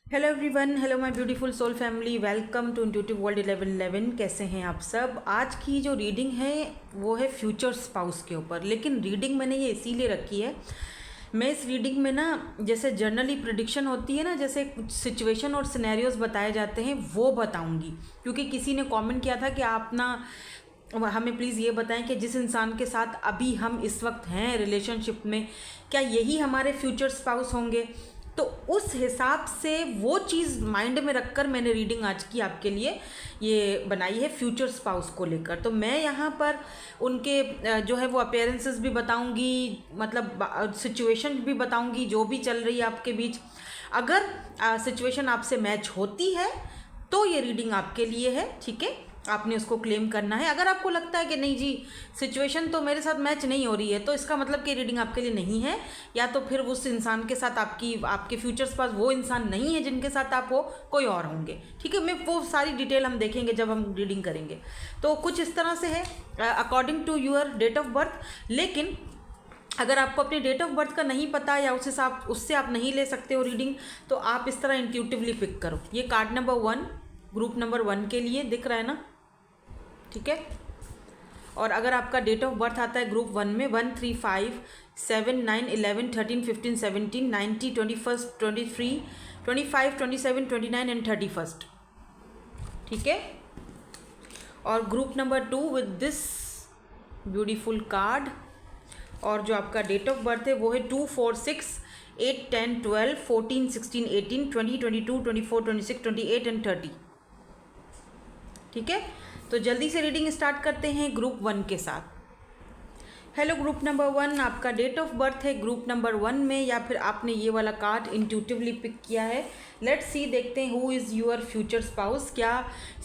Hello everyone, hello my beautiful soul family, welcome to intuitive world 1111। कैसे हैं आप सब। आज की जो रीडिंग है वो है फ्यूचर स्पाउस के ऊपर। लेकिन रीडिंग मैंने ये इसीलिए रखी है, मैं इस रीडिंग में ना जैसे जनरली प्रिडिक्शन होती है ना, जैसे कुछ सिचुएशन और सिनेरियोज बताए जाते हैं वो बताऊंगी। क्योंकि किसी ने कमेंट किया था कि आप ना हमें प्लीज़ ये बताएं कि जिस इंसान के साथ अभी हम इस वक्त हैं रिलेशनशिप में, क्या यही हमारे फ्यूचर स्पाउस होंगे। तो उस हिसाब से वो चीज़ माइंड में रखकर मैंने रीडिंग आज की आपके लिए ये बनाई है फ्यूचर स्पाउस को लेकर। तो मैं यहाँ पर उनके जो है वो अपीयरेंसेस भी बताऊंगी, मतलब सिचुएशन भी बताऊंगी जो भी चल रही है आपके बीच। अगर सिचुएशन आपसे मैच होती है तो ये रीडिंग आपके लिए है, ठीक है। आपने उसको क्लेम करना है। अगर आपको लगता है कि नहीं जी सिचुएशन तो मेरे साथ मैच नहीं हो रही है, तो इसका मतलब कि रीडिंग आपके लिए नहीं है, या तो फिर उस इंसान के साथ आपके फ्यूचर्स पास वो इंसान नहीं है जिनके साथ आप हो, कोई और होंगे, ठीक है। मैं वो सारी डिटेल हम देखेंगे जब हम रीडिंग करेंगे। तो कुछ इस तरह से है according to your date of birth. लेकिन अगर आपको अपनी डेट ऑफ बर्थ का नहीं पता या उससे आप नहीं ले सकते हो रीडिंग, तो आप इस तरह इंट्यूटिवली पिक करो। ये कार्ड नंबर 1 ग्रुप नंबर 1 के लिए दिख रहा है ना, ठीक है। और अगर आपका डेट ऑफ बर्थ आता है ग्रुप 1 में 1 3 5 7 9 11 13 15 17 90 21 23 25 27 29 एंड 31, ठीक है। और group number 2 with this beautiful card, और जो आपका डेट ऑफ बर्थ है वो है 2 4 6 8 10 12 14 16 18 20 22 24 26 28 एंड 30, ठीक है। तो जल्दी से रीडिंग स्टार्ट करते हैं ग्रुप 1 के साथ। हेलो ग्रुप नंबर 1, आपका डेट ऑफ बर्थ है ग्रुप नंबर 1 में, या फिर आपने ये वाला कार्ड इंट्यूटिवली पिक किया है। लेट्स सी, देखते हैं who is your future spouse. क्या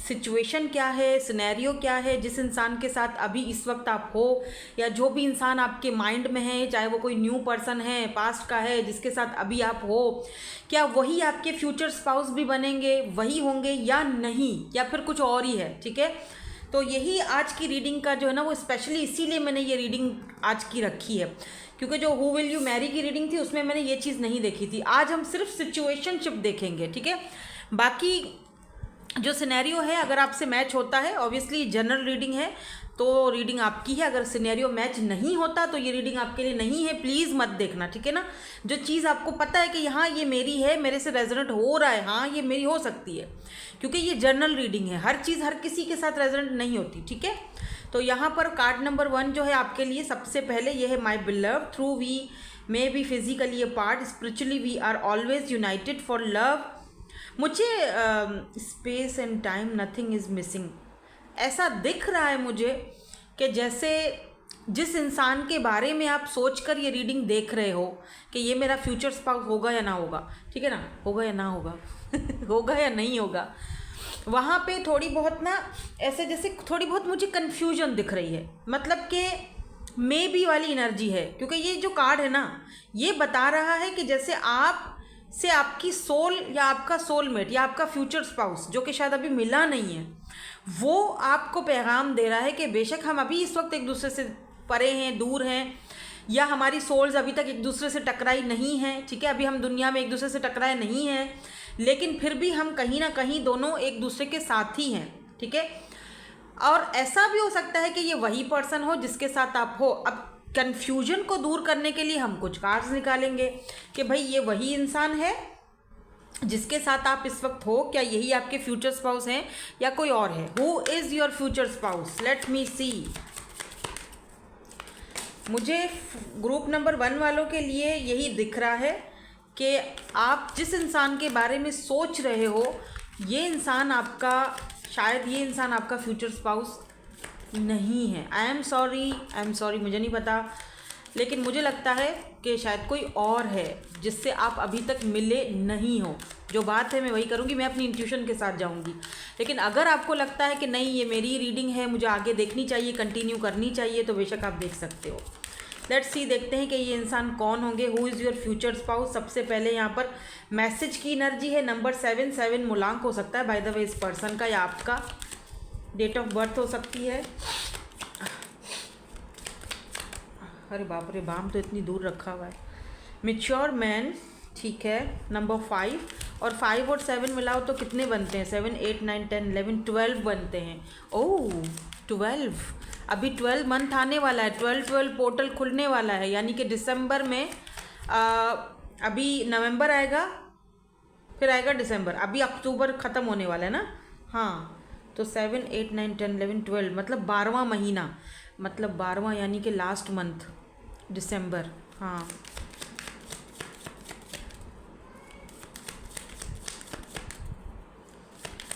सिचुएशन क्या है, सिनेरियो क्या है, जिस इंसान के साथ अभी इस वक्त आप हो, या जो भी इंसान आपके माइंड में है, चाहे वो कोई न्यू पर्सन है, पास्ट का है, जिसके साथ अभी आप हो, क्या वही आपके फ्यूचर स्पाउस भी बनेंगे, वही होंगे या नहीं, या फिर कुछ और ही है, ठीक है। तो यही आज की रीडिंग का जो है ना वो स्पेशली इसीलिए मैंने ये रीडिंग आज की रखी है, क्योंकि जो हु विल यू मैरी की रीडिंग थी उसमें मैंने ये चीज़ नहीं देखी थी। आज हम सिर्फ सिचुएशनशिप देखेंगे, ठीक है। बाकी जो सिनेरियो है अगर आपसे मैच होता है, ऑब्वियसली जनरल रीडिंग है तो रीडिंग आपकी है। अगर सिनेरियो मैच नहीं होता तो ये रीडिंग आपके लिए नहीं है, प्लीज़ मत देखना, ठीक है ना। जो चीज़ आपको पता है कि हाँ ये मेरी है, मेरे से रेजोनेट हो रहा है, हाँ ये मेरी हो सकती है, क्योंकि ये जनरल रीडिंग है, हर चीज़ हर किसी के साथ रेजोनेट नहीं होती, ठीक है। तो यहाँ पर कार्ड नंबर 1 जो है आपके लिए सबसे पहले ये है my belief, though we may be physically apart, spiritually we are always united for love. मुझे space and time nothing is missing, ऐसा दिख रहा है मुझे कि जैसे जिस इंसान के बारे में आप सोचकर ये रीडिंग देख रहे हो कि ये मेरा फ्यूचर स्पाउस होगा या ना होगा, ठीक है ना, होगा या ना होगा होगा या नहीं होगा, वहाँ पे थोड़ी बहुत ना ऐसे जैसे थोड़ी बहुत मुझे कन्फ्यूजन दिख रही है। मतलब कि मे बी वाली एनर्जी है, क्योंकि ये जो कार्ड है ना ये बता रहा है कि जैसे आप से आपकी सोल या आपका सोलमेट या आपका फ्यूचर स्पाउस जो कि शायद अभी मिला नहीं है, वो आपको पैगाम दे रहा है कि बेशक हम अभी इस वक्त एक दूसरे से परे हैं, दूर हैं, या हमारी सोल्स अभी तक एक दूसरे से टकराई नहीं हैं, ठीक है, अभी हम दुनिया में एक दूसरे से टकराए नहीं हैं, लेकिन फिर भी हम कहीं ना कहीं दोनों एक दूसरे के साथ ही हैं, ठीक है। और ऐसा भी हो सकता है कि ये वही पर्सन हो जिसके साथ आप हो। अब कन्फ्यूजन को दूर करने के लिए हम कुछ कार्ड्स निकालेंगे कि भाई ये वही इंसान है जिसके साथ आप इस वक्त हो, क्या यही आपके फ्यूचर स्पाउस हैं या कोई और है। Who is your future spouse, let me see. मुझे ग्रुप नंबर 1 वालों के लिए यही दिख रहा है कि आप जिस इंसान के बारे में सोच रहे हो ये इंसान आपका, शायद ये इंसान आपका फ्यूचर स्पाउस नहीं है। आई एम सॉरी, मुझे नहीं पता, लेकिन मुझे लगता है कि शायद कोई और है जिससे आप अभी तक मिले नहीं हो। जो बात है मैं वही करूँगी, मैं अपनी इंट्यूशन के साथ जाऊँगी। लेकिन अगर आपको लगता है कि नहीं ये मेरी रीडिंग है, मुझे आगे देखनी चाहिए, कंटिन्यू करनी चाहिए, तो बेशक आप देख सकते हो। लेट्स सी, देखते हैं कि ये इंसान कौन होंगे। Who is your future spouse. सबसे पहले यहाँ पर मैसेज की एनर्जी है नंबर 7 मूलांक हो सकता है बाय द वे इस पर्सन का, या आपका डेट ऑफ बर्थ हो सकती है। अरे बाप रे, बाम तो इतनी दूर रखा हुआ है। मैच्योर मैन, ठीक है। नंबर 5 और 5 और 7 मिलाओ तो कितने बनते हैं? 7 8 9 10 11 12 बनते हैं। ओह 12, अभी 12 मंथ आने वाला है, 12 पोर्टल खुलने वाला है, यानी कि दिसंबर में अभी नवंबर आएगा, फिर आएगा दिसंबर, अभी अक्टूबर ख़त्म होने वाला है ना। हाँ, तो 7 8 9 10 11 12 मतलब 12वां महीना, मतलब 12वां यानी कि लास्ट मंथ दिसंबर। हाँ,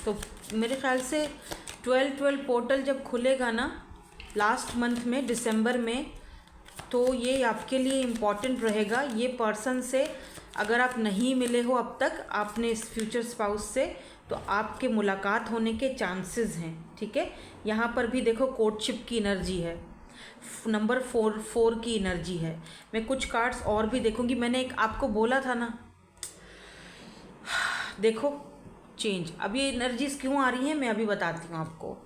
तो मेरे ख्याल से 12 पोर्टल जब खुलेगा ना लास्ट मंथ में दिसंबर में, तो ये आपके लिए इम्पॉर्टेंट रहेगा। ये पर्सन से अगर आप नहीं मिले हो अब तक आपने इस फ्यूचर स्पाउस से, तो आपके मुलाकात होने के चांसेस हैं। ठीक है, यहाँ पर भी देखो कोर्टशिप की एनर्जी है, नंबर 4 की एनर्जी है। मैं कुछ कार्ड्स और भी देखूंगी, मैंने एक आपको बोला था ना, देखो चेंज। अब ये एनर्जीज क्यों आ रही हैं मैं अभी बताती हूँ आपको।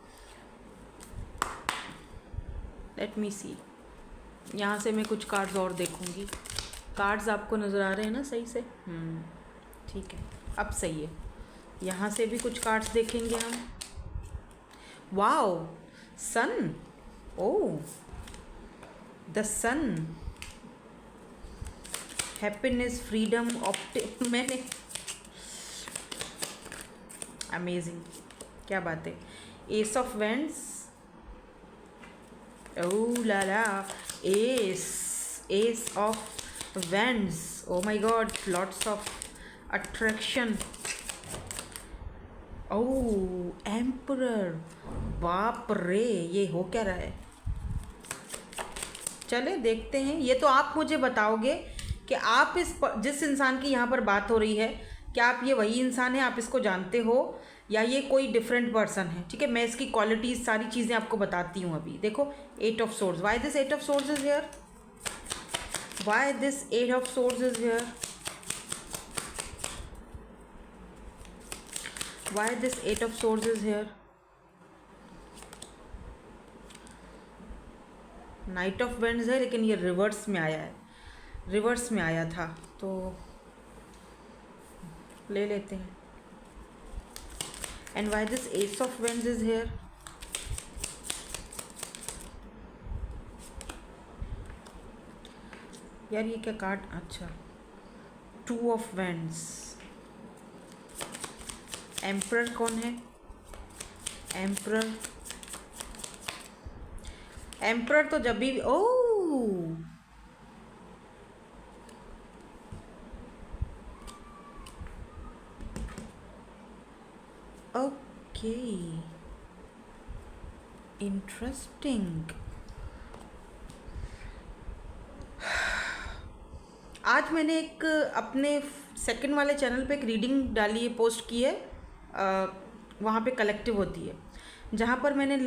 लेट मी सी, यहाँ से मैं कुछ कार्ड्स और देखूंगी। कार्ड्स आपको नज़र आ रहे हैं ना सही से? ठीक है, अब सही है। यहाँ से भी कुछ कार्ड्स देखेंगे हम। Wow, sun, oh the sun, happiness, freedom, मैंने अमेजिंग, क्या बात है। Ace of wands, oh la la, ace of wands, oh my God, lots of attraction. Oh emperor, बाप रे, ये हो क्या रहा है? चले देखते हैं। ये तो आप मुझे बताओगे कि आप जिस इंसान की यहाँ पर बात हो रही है, क्या आप ये वही इंसान है, आप इसको जानते हो या ये कोई डिफरेंट पर्सन है? ठीक है, मैं इसकी क्वालिटीज़ सारी चीज़ें आपको बताती हूँ अभी। देखो 8 of swords, why this 8 of swords is here, why this 8 of swords is here, why this 8 of swords is here. Night of vends है, लेकिन ये रिवर्स में आया है, रिवर्स में आया था, तो ले लेते हैं। And why this ace of vends is here, यार ये क्या कार्ड, अच्छा 2 ऑफ वेंड्स। एम्परर कौन है? एम्परर, एम्परर तो जब भी, ओह ओके, इंटरेस्टिंग। आज मैंने एक अपने सेकंड वाले चैनल पे एक रीडिंग डाली है, पोस्ट की है, वहाँ पे कलेक्टिव होती है, जहाँ पर मैंने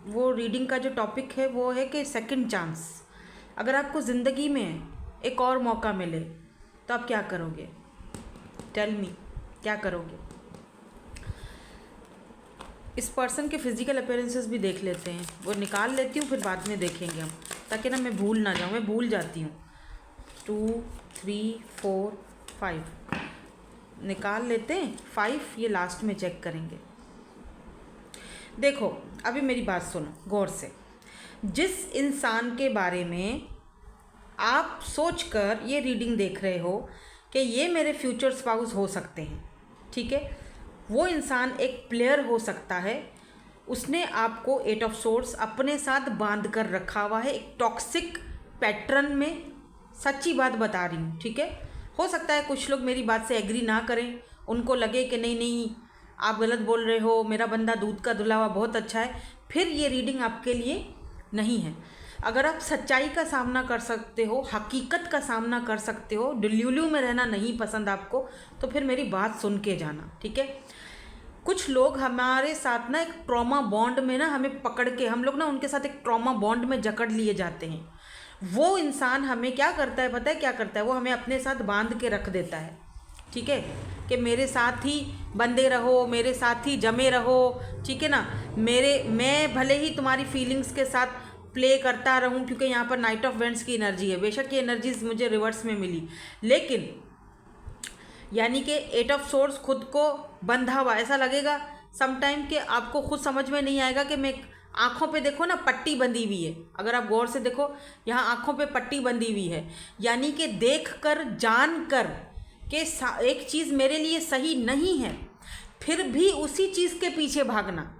वो रीडिंग का जो टॉपिक है वो है कि सेकंड चांस। अगर आपको ज़िंदगी में एक और मौका मिले तो आप क्या करोगे? टेल मी, क्या करोगे? इस पर्सन के फिजिकल अपीयरेंसेस भी देख लेते हैं, वो निकाल लेती हूँ, फिर बाद में देखेंगे हम, ताकि ना मैं भूल ना जाऊँ, मैं भूल जाती हूँ। 2 3 4 5 निकाल लेते हैं, 5 ये लास्ट में चेक करेंगे। देखो अभी मेरी बात सुनो गौर से। जिस इंसान के बारे में आप सोचकर ये रीडिंग देख रहे हो कि ये मेरे फ्यूचर स्पाउस हो सकते हैं, ठीक है, वो इंसान एक प्लेयर हो सकता है। उसने आपको 8 ऑफ सोर्ड्स अपने साथ बांध कर रखा हुआ है एक टॉक्सिक पैटर्न में। सच्ची बात बता रही हूँ, ठीक है। हो सकता है कुछ लोग मेरी बात से एग्री ना करें, उनको लगे कि नहीं नहीं आप गलत बोल रहे हो, मेरा बंदा दूध का धुला हुआ बहुत अच्छा है, फिर ये रीडिंग आपके लिए नहीं है। अगर आप सच्चाई का सामना कर सकते हो, हकीकत का सामना कर सकते हो, डिल्यूलू में रहना नहीं पसंद आपको, तो फिर मेरी बात सुन के जाना, ठीक है। कुछ लोग हमारे साथ ना एक ट्रॉमा बॉन्ड में ना हमें पकड़ के, हम लोग ना उनके साथ एक ट्रॉमा बॉन्ड में जकड़ लिए जाते हैं। वो इंसान हमें क्या करता है पता है क्या करता है? वो हमें अपने साथ बांध के रख देता है, ठीक है, कि मेरे साथ ही बंधे रहो, मेरे साथ ही जमे रहो, ठीक है ना। मैं भले ही तुम्हारी फीलिंग्स के साथ प्ले करता रहूं, क्योंकि यहाँ पर नाइट ऑफ वेंड्स की एनर्जी है। बेशक ये एनर्जीज मुझे रिवर्स में मिली, लेकिन यानी कि 8 ऑफ सोर्स खुद को बंधा हुआ ऐसा लगेगा सम टाइम कि आपको खुद समझ में नहीं आएगा कि मैं आँखों पे देखो ना पट्टी बंधी हुई है, अगर आप गौर से देखो यहाँ आँखों पे पट्टी बंधी हुई है, यानी कि देख कर जान कर कि एक चीज़ मेरे लिए सही नहीं है फिर भी उसी चीज़ के पीछे भागना।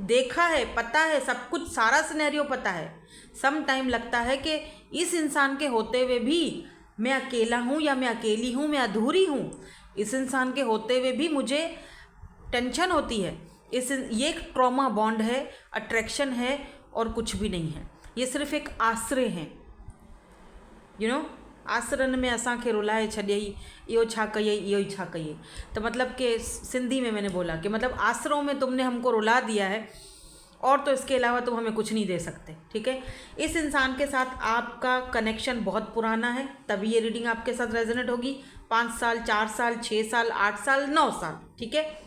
देखा है, पता है, सब कुछ सारा सिनेरियो पता है, सम टाइम लगता है कि इस इंसान के होते हुए भी मैं अकेला हूँ या मैं अकेली हूँ, मैं अधूरी हूँ। इस इंसान के होते हुए भी मुझे टेंशन होती है। ये एक ट्रॉमा बॉन्ड है, अट्रैक्शन है और कुछ भी नहीं है। ये सिर्फ एक आश्रय है। आसरन में असांखे रुलाए छॾियई, इहो छा कयई, इहो ही छा कयई। तो मतलब कि सिंधी में मैंने बोला कि मतलब आसरों में तुमने हमको रुला दिया है और तो इसके अलावा तुम हमें कुछ नहीं दे सकते। ठीक है, इस इंसान के साथ आपका कनेक्शन बहुत पुराना है, तभी ये रीडिंग आपके साथ रेजोनेट होगी। 5 साल, 4 साल, 6 साल, 8 साल, 9 साल। ठीक है,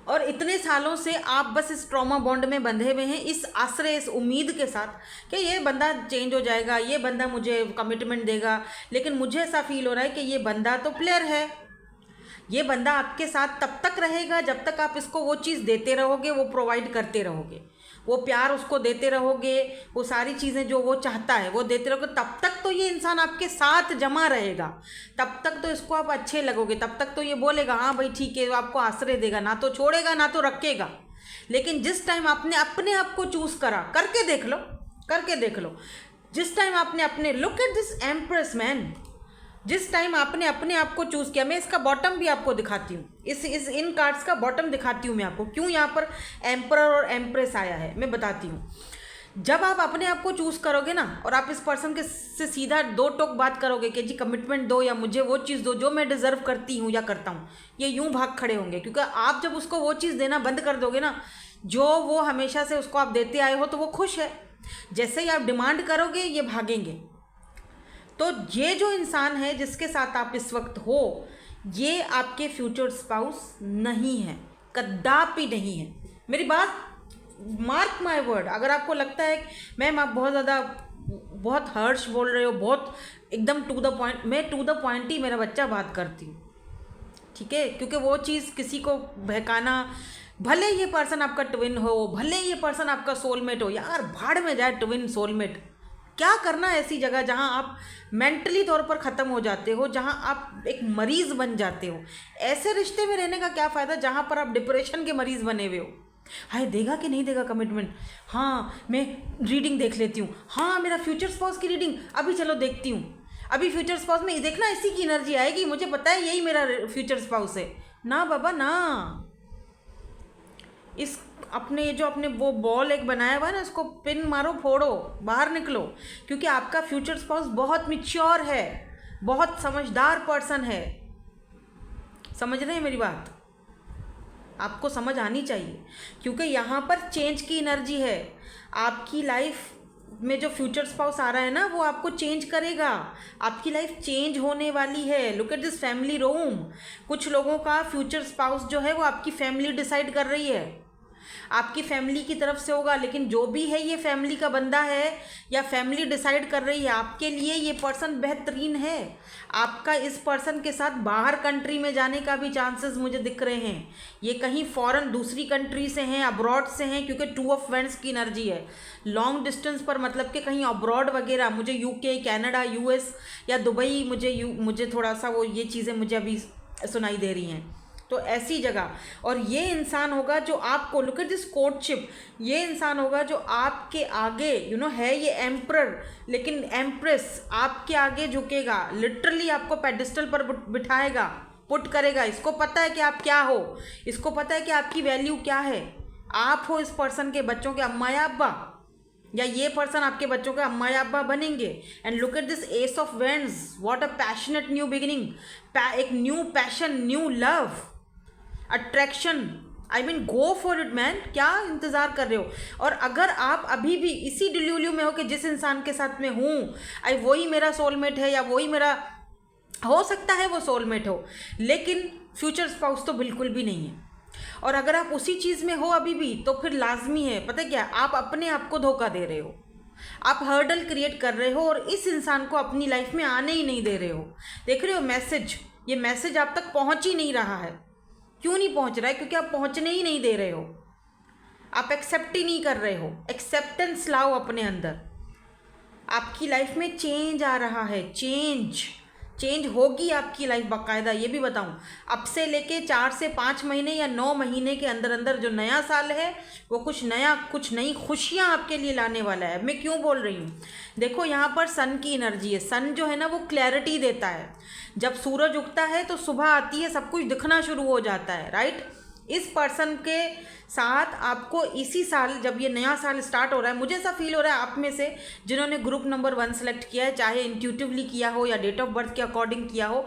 और इतने सालों से आप बस इस ट्रॉमा बॉन्ड में बंधे हुए हैं, इस आश्रय, इस उम्मीद के साथ कि ये बंदा चेंज हो जाएगा, ये बंदा मुझे कमिटमेंट देगा। लेकिन मुझे ऐसा फील हो रहा है कि ये बंदा तो प्लेयर है, ये बंदा आपके साथ तब तक रहेगा जब तक आप इसको वो चीज़ देते रहोगे, वो प्रोवाइड करते रहोगे, वो प्यार उसको देते रहोगे, वो सारी चीज़ें जो वो चाहता है वो देते रहोगे, तब तक तो ये इंसान आपके साथ जमा रहेगा, तब तक तो इसको आप अच्छे लगोगे, तब तक तो ये बोलेगा हाँ भाई ठीक है, आपको आश्रय देगा, ना तो छोड़ेगा ना तो रखेगा। लेकिन जिस टाइम आपने अपने आप को चूज़ करा, करके देख लो, जिस टाइम आपने अपने, look at this empress man, जिस टाइम आपने अपने आप को चूज़ किया, मैं इसका बॉटम भी आपको दिखाती हूँ, इन कार्ड्स का बॉटम दिखाती हूँ मैं आपको, क्यों यहाँ पर एम्परर और एम्प्रेस आया है मैं बताती हूँ। जब आप अपने आप को चूज़ करोगे ना और आप इस पर्सन के से सीधा 2 टोक बात करोगे कि जी कमिटमेंट दो या मुझे वो चीज़ दो जो मैं डिज़र्व करती हूँ या करता हूँ, ये यूँ भाग खड़े होंगे। क्योंकि आप जब उसको वो चीज़ देना बंद कर दोगे ना जो वो हमेशा से उसको आप देते आए हो, तो वो खुश है। जैसे ही आप डिमांड करोगे ये भागेंगे। तो ये जो इंसान है जिसके साथ आप इस वक्त हो, ये आपके फ्यूचर स्पाउस नहीं है, कदापि नहीं है। मेरी बात मार्क माय वर्ड। अगर आपको लगता है मैम आप बहुत हर्ष बोल रहे हो, बहुत एकदम टू द पॉइंट, मैं टू द पॉइंट ही मेरा बच्चा बात करती हूँ। ठीक है, क्योंकि वो चीज़ किसी को बहकाना, भले ये पर्सन आपका ट्विन हो, भले ये पर्सन आपका सोलमेट हो, यार भाड़ में जाए ट्विन सोलमेट, क्या करना ऐसी जगह जहां आप मेंटली तौर पर ख़त्म हो जाते हो, जहां आप एक मरीज़ बन जाते हो। ऐसे रिश्ते में रहने का क्या फ़ायदा जहां पर आप डिप्रेशन के मरीज़ बने हुए हो। हाय देगा कि नहीं देगा कमिटमेंट, हाँ मैं रीडिंग देख लेती हूँ, हाँ मेरा फ्यूचर स्पाउस की रीडिंग अभी चलो देखती हूँ, अभी फ्यूचर स्पाउस में देखना इसी की एनर्जी आएगी, मुझे पता है यही मेरा फ्यूचर स्पाउस है। ना बाबा ना, इस अपने वो बॉल एक बनाया हुआ है ना, इसको पिन मारो, फोड़ो, बाहर निकलो। क्योंकि आपका फ्यूचर स्पाउस बहुत मैच्योर है, बहुत समझदार पर्सन है। समझ रहे हैं मेरी बात? आपको समझ आनी चाहिए, क्योंकि यहाँ पर चेंज की एनर्जी है। आपकी लाइफ में जो फ्यूचर स्पाउस आ रहा है ना, वो आपको चेंज करेगा, आपकी लाइफ चेंज होने वाली है। Look at this family room. कुछ लोगों का फ्यूचर स्पाउस जो है वो आपकी फैमिली डिसाइड कर रही है, आपकी फैमिली की तरफ से होगा। लेकिन जो भी है ये फैमिली का बंदा है या फैमिली डिसाइड कर रही है, आपके लिए ये पर्सन बेहतरीन है। आपका इस पर्सन के साथ बाहर कंट्री में जाने का भी चांसेस मुझे दिख रहे हैं। ये कहीं फॉरेन दूसरी कंट्री से हैं, अब्रॉड से हैं, क्योंकि 2 ऑफ वेंट्स की एनर्जी है। लॉन्ग डिस्टेंस पर मतलब कि कहीं अब्रॉड वगैरह, मुझे यूके, कनाडा, यूएस या दुबई, मुझे थोड़ा सा वो ये चीज़ें मुझे अभी सुनाई दे रही हैं। तो ऐसी जगह, और ये इंसान होगा जो आपको, लुक एट दिस कोर्टशिप, ये इंसान होगा जो आपके आगे है ये एम्परर, लेकिन एम्प्रेस आपके आगे झुकेगा, लिटरली आपको पेडिस्टल पर बिठाएगा, पुट करेगा। इसको पता है कि आप क्या हो, इसको पता है कि आपकी वैल्यू क्या है। आप हो इस पर्सन के बच्चों के अम्मा या अब्बा, या ये पर्सन आपके बच्चों के अम्मा या अब्बा बनेंगे। And look at this ace of wands, what a passionate new beginning, एक new passion, new love, attraction. I mean go for it man, क्या इंतज़ार कर रहे हो? और अगर आप अभी भी इसी डिल्यूलियो में हो कि जिस इंसान के साथ मैं हूँ वही मेरा सोलमेट है, या वही मेरा, हो सकता है वो सोलमेट हो, लेकिन फ्यूचर स्पाउस तो बिल्कुल भी नहीं है। और अगर आप उसी चीज़ में हो अभी भी, तो फिर लाजमी है, पता है क्या, आप अपने आप को धोखा दे रहे हो, आप हर्डल क्रिएट कर रहे हो और इस इंसान को अपनी लाइफ में आने ही नहीं दे रहे हो। देख रहे हो मैसेज, ये मैसेज आप तक पहुंच ही नहीं रहा है। क्यों नहीं पहुंच रहा है? क्योंकि आप पहुंचने ही नहीं दे रहे हो, आप एक्सेप्ट ही नहीं कर रहे हो। एक्सेप्टेंस लाओ अपने अंदर। आपकी लाइफ में चेंज आ रहा है, चेंज होगी आपकी लाइफ बाकायदा। ये भी बताऊं, अब से लेके 4 से 5 महीने या 9 महीने के अंदर अंदर जो नया साल है वो कुछ नया, कुछ नई खुशियां आपके लिए लाने वाला है। मैं क्यों बोल रही हूँ? देखो यहाँ पर सन की एनर्जी है। सन जो है ना वो क्लैरिटी देता है। जब सूरज उगता है तो सुबह आती है, सब कुछ दिखना शुरू हो जाता है, राइट। इस पर्सन के साथ आपको इसी साल, जब ये नया साल स्टार्ट हो रहा है, मुझे ऐसा फील हो रहा है आप में से जिन्होंने ग्रुप नंबर 1 सेलेक्ट किया है, चाहे इंट्यूटिवली किया हो या डेट ऑफ बर्थ के अकॉर्डिंग किया हो,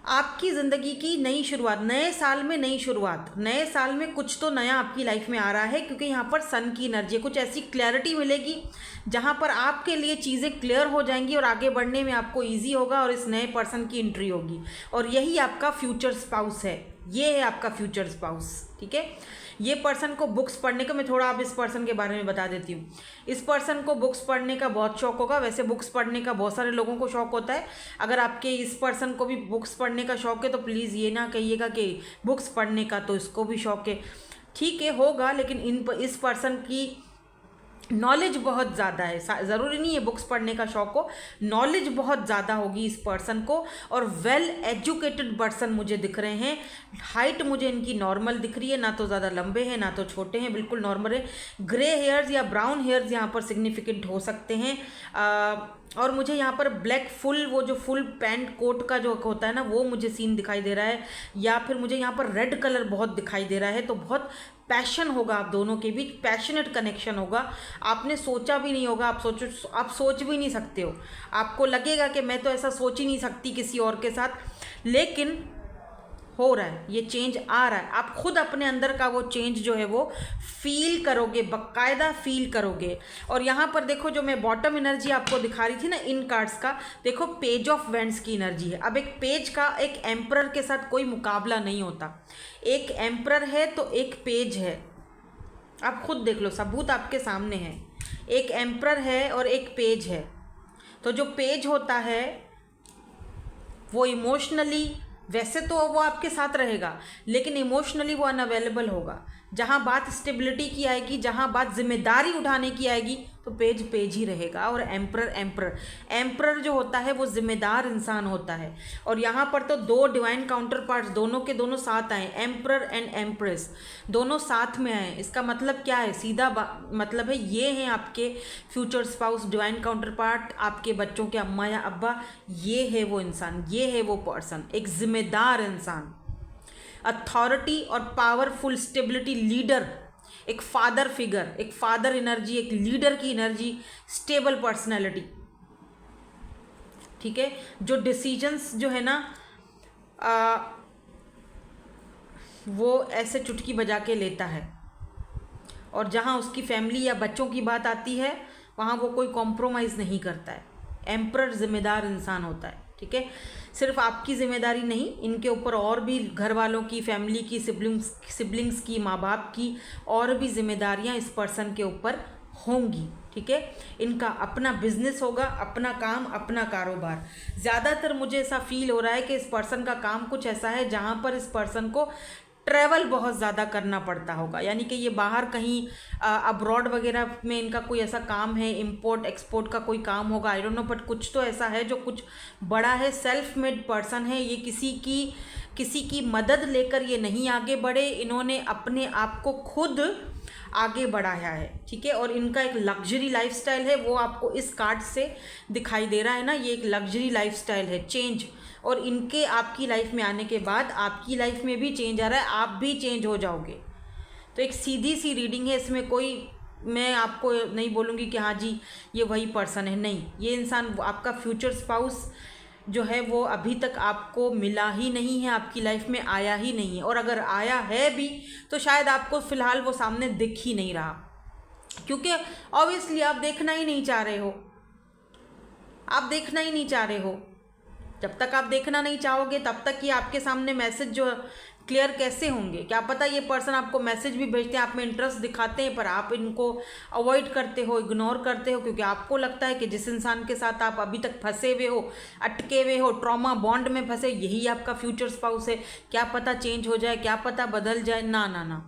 आपकी ज़िंदगी की नई शुरुआत, नए साल में नई शुरुआत, नए साल में कुछ तो नया आपकी लाइफ में आ रहा है। क्योंकि यहाँ पर सन की एनर्जी है। कुछ ऐसी क्लैरिटी मिलेगी जहाँ पर आपके लिए चीज़ें क्लियर हो जाएंगी और आगे बढ़ने में आपको ईजी होगा और इस नए पर्सन की एंट्री होगी। और यही आपका फ्यूचर स्पाउस है, ये है आपका फ्यूचर स्पाउस, ठीक है। ये पर्सन को बुक्स पढ़ने का, मैं थोड़ा अब इस पर्सन के बारे में बता देती हूँ। इस पर्सन को बुक्स पढ़ने का बहुत शौक होगा। वैसे बुक्स पढ़ने का बहुत सारे लोगों को शौक होता है। अगर आपके इस पर्सन को भी बुक्स पढ़ने का शौक है तो प्लीज़ ये ना कहिएगा कि बुक्स पढ़ने का तो इसको भी शौक है। ठीक है, होगा, लेकिन इस पर्सन की नॉलेज बहुत ज़्यादा है। ज़रूरी नहीं है बुक्स पढ़ने का शौक हो, नॉलेज बहुत ज़्यादा होगी इस पर्सन को। और वेल एजुकेटेड पर्सन मुझे दिख रहे हैं। हाइट मुझे इनकी नॉर्मल दिख रही है, ना तो ज़्यादा लंबे हैं ना तो छोटे हैं, बिल्कुल नॉर्मल है। ग्रे हेयर्स या ब्राउन हेयर्स यहाँ पर सिग्निफिकेंट हो सकते हैं। और मुझे यहाँ पर ब्लैक फुल, वो जो फुल पैंट कोट का जो होता है ना, वो मुझे सीन दिखाई दे रहा है। या फिर मुझे यहाँ पर रेड कलर बहुत दिखाई दे रहा है। तो बहुत पैशन होगा आप दोनों के बीच, पैशनेट कनेक्शन होगा। आपने सोचा भी नहीं होगा, आप सोच भी नहीं सकते हो। आपको लगेगा कि मैं तो ऐसा सोच ही नहीं सकती किसी और के साथ, लेकिन हो रहा है, ये चेंज आ रहा है। आप खुद अपने अंदर का वो चेंज जो है वो फील करोगे, बाकायदा फील करोगे। और यहाँ पर देखो, जो मैं बॉटम एनर्जी आपको दिखा रही थी ना इन कार्ड्स का, देखो पेज ऑफ वेंड्स की एनर्जी है। अब एक पेज का एक एम्परर के साथ कोई मुकाबला नहीं होता। एक एम्परर है तो एक पेज है, आप खुद देख लो, सबूत आपके सामने है। एक एम्परर है और एक पेज है। तो जो पेज होता है वो इमोशनली, वैसे तो वो आपके साथ रहेगा, लेकिन इमोशनली वो अनअवेलेबल होगा। जहाँ बात स्टेबिलिटी की आएगी, जहाँ बात जिम्मेदारी उठाने की आएगी, तो पेज पेज ही रहेगा। और एम्परर जो होता है वो जिम्मेदार इंसान होता है। और यहाँ पर तो 2 डिवाइन काउंटर पार्ट्स दोनों के दोनों साथ आए, एम्परर एंड एम्प्रेस दोनों साथ में आए। इसका मतलब क्या है? सीधा मतलब है ये हैं आपके future spouse, divine counter part, आपके बच्चों के अम्मा या अब्बा। ये है वो इंसान, ये है वो पर्सन, एक जिम्मेदार इंसान, अथॉरिटी और पावरफुल स्टेबिलिटी लीडर, एक फादर फिगर, एक फादर एनर्जी, एक लीडर की एनर्जी, स्टेबल पर्सनैलिटी, ठीक है। जो डिसीजंस जो है ना वो ऐसे चुटकी बजा के लेता है। और जहाँ उसकी फैमिली या बच्चों की बात आती है वहाँ वो कोई कॉम्प्रोमाइज़ नहीं करता है। एम्परर जिम्मेदार इंसान होता है, ठीक है। सिर्फ आपकी जिम्मेदारी नहीं, इनके ऊपर और भी घर वालों की, फैमिली की, सिबलिंग्स की, माँ बाप की और भी जिम्मेदारियाँ इस पर्सन के ऊपर होंगी, ठीक है। इनका अपना बिजनेस होगा, अपना काम, अपना कारोबार। ज़्यादातर मुझे ऐसा फील हो रहा है कि इस पर्सन का काम कुछ ऐसा है जहाँ पर इस पर्सन को ट्रैवल बहुत ज़्यादा करना पड़ता होगा। यानी कि ये बाहर कहीं अब्रॉड वगैरह में इनका कोई ऐसा काम है, इंपोर्ट एक्सपोर्ट का कोई काम होगा, आई डोंट नो, बट कुछ तो ऐसा है जो कुछ बड़ा है। सेल्फ मेड पर्सन है ये, किसी की मदद लेकर ये नहीं आगे बढ़े, इन्होंने अपने आप को खुद आगे बढ़ाया है, ठीक है। और इनका एक लग्जरी लाइफस्टाइल है, वो आपको इस कार्ड से दिखाई दे रहा है ना, ये एक लग्जरी लाइफस्टाइल है, चेंज। और इनके आपकी लाइफ में आने के बाद आपकी लाइफ में भी चेंज आ रहा है, आप भी चेंज हो जाओगे। तो एक सीधी सी रीडिंग है, इसमें कोई, मैं आपको नहीं बोलूँगी कि हाँ जी ये वही पर्सन है, नहीं। ये इंसान आपका फ्यूचर स्पाउस जो है वो अभी तक आपको मिला ही नहीं है, आपकी लाइफ में आया ही नहीं है। और अगर आया है भी तो शायद आपको फ़िलहाल वो सामने दिख ही नहीं रहा, क्योंकि ऑब्वियसली आप देखना ही नहीं चाह रहे हो, आप देखना ही नहीं चाह रहे हो। जब तक आप देखना नहीं चाहोगे तब तक ये आपके सामने मैसेज जो क्लियर कैसे होंगे? क्या पता ये पर्सन आपको मैसेज भी भेजते हैं, आप में इंटरेस्ट दिखाते हैं, पर आप इनको अवॉइड करते हो, इग्नोर करते हो, क्योंकि आपको लगता है कि जिस इंसान के साथ आप अभी तक फंसे हुए हो, अटके हुए हो, ट्रॉमा बॉन्ड में फंसे, यही आपका फ्यूचर स्पाउस है। क्या पता चेंज हो जाए, क्या पता बदल जाए। ना ना ना,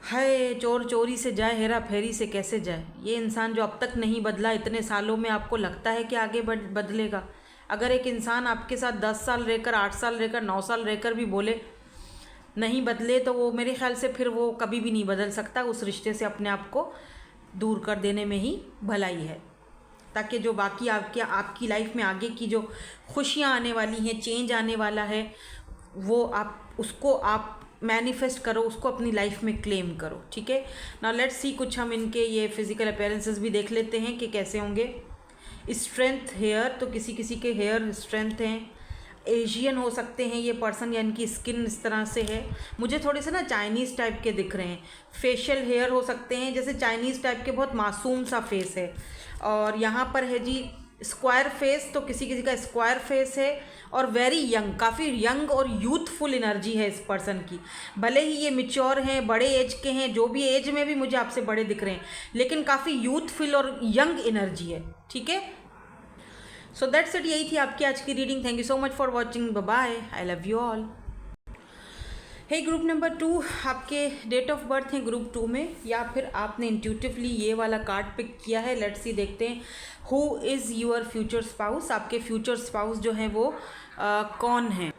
हाय चोर चोरी से जाए, हेरा फेरी से कैसे जाए। ये इंसान जो अब तक नहीं बदला, इतने सालों में आपको लगता है कि आगे बदलेगा? अगर एक इंसान आपके साथ 10 साल रहकर, 8 साल रहकर, 9 साल रहकर भी बोले नहीं बदले, तो वो मेरे ख्याल से फिर वो कभी भी नहीं बदल सकता। उस रिश्ते से अपने आप को दूर कर देने में ही भलाई है, ताकि जो बाकी आपकी लाइफ में आगे की जो खुशियाँ आने वाली हैं, चेंज आने वाला है, वो आप मैनिफेस्ट करो, उसको अपनी लाइफ में क्लेम करो। ठीक है, नाउ लेट्स सी, कुछ हम इनके ये फिजिकल अपीयरेंसेस भी देख लेते हैं कि कैसे होंगे। स्ट्रेंथ हेयर, तो किसी किसी के हेयर स्ट्रेंथ हैं। एशियन हो सकते हैं ये पर्सन, या इनकी स्किन इस तरह से है। मुझे थोड़े से ना चाइनीज़ टाइप के दिख रहे हैं। फेशियल हेयर हो सकते हैं, जैसे चाइनीज़ टाइप के, बहुत मासूम सा फेस है। और यहाँ पर है जी स्क्वायर फेस, तो किसी किसी का स्क्वायर फेस है। और वेरी यंग, काफ़ी यंग और यूथफुल एनर्जी है इस पर्सन की। भले ही ये मिच्योर हैं, बड़े एज के हैं, जो भी एज में भी मुझे आपसे बड़े दिख रहे हैं, लेकिन काफ़ी यूथफुल और यंग एनर्जी है। ठीक है, सो दैट्स इट, यही थी आपकी आज की reading. Thank you so much for watching, bye bye, I love you all. Hey group number 2, आपके डेट ऑफ बर्थ है ग्रुप 2 में, या फिर आपने इंट्यूटिवली ये वाला कार्ड पिक किया है। लेट्स सी, देखते हैं who is your future spouse. आपके फ्यूचर स्पाउस जो हैं वो कौन हैं।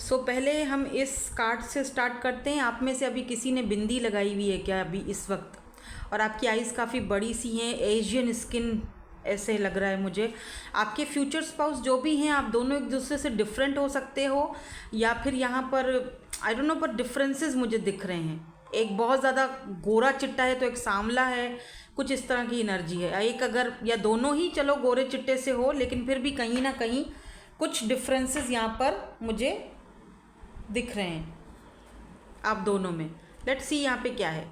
सो पहले हम इस कार्ड से स्टार्ट करते हैं। आप में से अभी किसी ने बिंदी लगाई हुई है क्या अभी इस वक्त? और आपकी आइज़ काफ़ी बड़ी सी हैं, एशियन स्किन ऐसे लग रहा है मुझे। आपके फ्यूचर स्पाउस जो भी हैं, आप दोनों एक दूसरे से डिफरेंट हो सकते हो, या फिर यहाँ पर आई डोंट नो, पर डिफरेंसेस मुझे दिख रहे हैं। एक बहुत ज़्यादा गोरा चिट्टा है, तो एक सांवला है, कुछ इस तरह की एनर्जी है। एक अगर, या दोनों ही चलो गोरे चिट्टे से हो, लेकिन फिर भी कहीं ना कहीं कुछ डिफरेंसेस यहाँ पर मुझे दिख रहे हैं आप दोनों में। लेट्स सी यहाँ पे क्या है।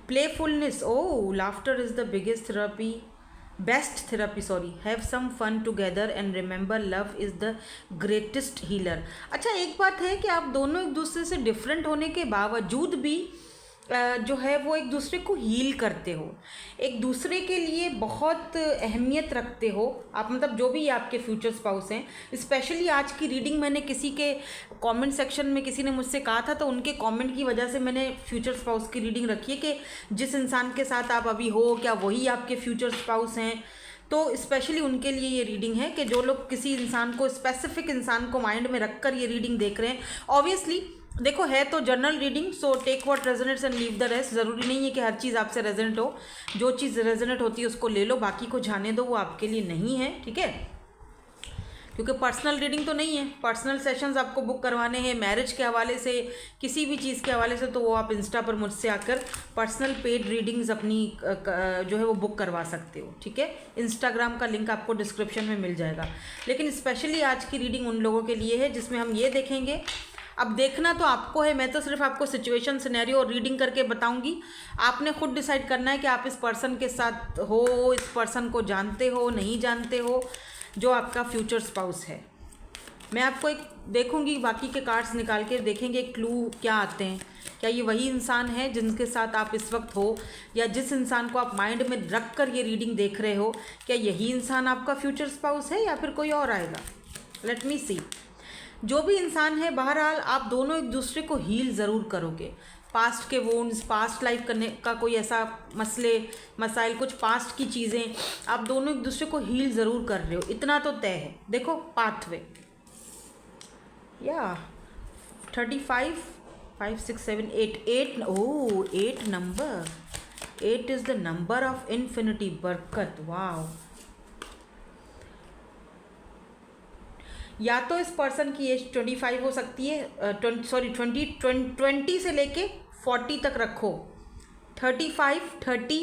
Playfulness, oh, laughter is the biggest therapy, best therapy, sorry. Have some fun together and remember love is the greatest healer. अच्छा, एक बात है कि आप दोनों एक दूसरे से डिफरेंट होने के बावजूद भी जो है वो एक दूसरे को हील करते हो, एक दूसरे के लिए बहुत अहमियत रखते हो आप। मतलब जो भी आपके फ्यूचर स्पाउस हैं, स्पेशली आज की रीडिंग मैंने किसी के कमेंट सेक्शन में किसी ने मुझसे कहा था, तो उनके कमेंट की वजह से मैंने फ्यूचर स्पाउस की रीडिंग रखी है कि जिस इंसान के साथ आप अभी हो, क्या वही आपके फ्यूचर स्पाउस हैं। तो स्पेशली उनके लिए ये रीडिंग है कि जो लोग किसी इंसान को, स्पेसिफिक इंसान को माइंड में रखकर ये रीडिंग देख रहे हैं। ऑब्वियसली देखो, है तो general reading, so take what resonates and leave the rest. ज़रूरी नहीं है कि हर चीज़ आपसे रेजोनेट हो। जो चीज़ रेजोनेट होती है उसको ले लो, बाकी को जाने दो, वो आपके लिए नहीं है। ठीक है, क्योंकि पर्सनल रीडिंग तो नहीं है। पर्सनल सेशंस आपको बुक करवाने हैं मैरिज के हवाले से, किसी भी चीज़ के हवाले से, तो वो आप इंस्टा पर मुझसे आकर पर्सनल पेड रीडिंग्स अपनी जो है वो बुक करवा सकते हो। ठीक है, इंस्टाग्राम का लिंक आपको डिस्क्रिप्शन में मिल जाएगा। लेकिन स्पेशली आज की रीडिंग उन लोगों के लिए है जिसमें हम ये देखेंगे। अब देखना तो आपको है, मैं तो सिर्फ आपको सिचुएशन, सिनेरियो और रीडिंग करके बताऊंगी। आपने खुद डिसाइड करना है कि आप इस पर्सन के साथ हो, इस पर्सन को जानते हो, नहीं जानते हो, जो आपका फ्यूचर स्पाउस है। मैं आपको एक देखूंगी, बाकी के कार्ड्स निकाल के देखेंगे क्लू क्या आते हैं। क्या ये वही इंसान है जिनके साथ आप इस वक्त हो, या जिस इंसान को आप माइंड में रख कर ये रीडिंग देख रहे हो, क्या यही इंसान आपका फ्यूचर स्पाउस है या फिर कोई और आएगा? लेट मी सी। जो भी इंसान है, बहरहाल आप दोनों एक दूसरे को हील ज़रूर करोगे। पास्ट के वोन्स, पास्ट लाइफ करने का कोई ऐसा मसाइल, कुछ पास्ट की चीज़ें, आप दोनों एक दूसरे को हील ज़रूर कर रहे हो, इतना तो तय है। देखो पाथवे, या 35, 5, 6, 7, 8, ओह 8 number, 8 is the number of infinity, बरकत। वाह, या तो इस पर्सन की एज 25 हो सकती है, 20 से लेके 40 तक रखो। 35, 30,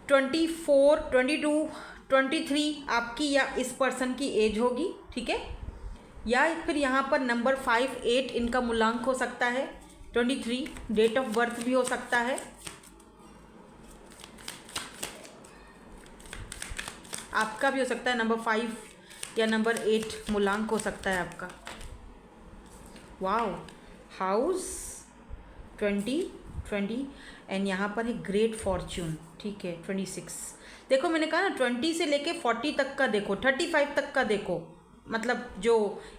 24, 22, 23 आपकी या इस पर्सन की एज होगी। ठीक है, या फिर यहाँ पर नंबर 5, 8 इनका मूलांक हो सकता है। 23 डेट ऑफ बर्थ भी हो सकता है। आपका भी हो सकता है नंबर 5 या नंबर 8 मूलांक हो सकता है आपका। वाओ, हाउस 20 एंड यहाँ पर है ग्रेट फॉर्च्यून, ठीक है 26। देखो मैंने कहा ना 20 से लेके 40 तक का देखो, 35 तक का देखो, मतलब जो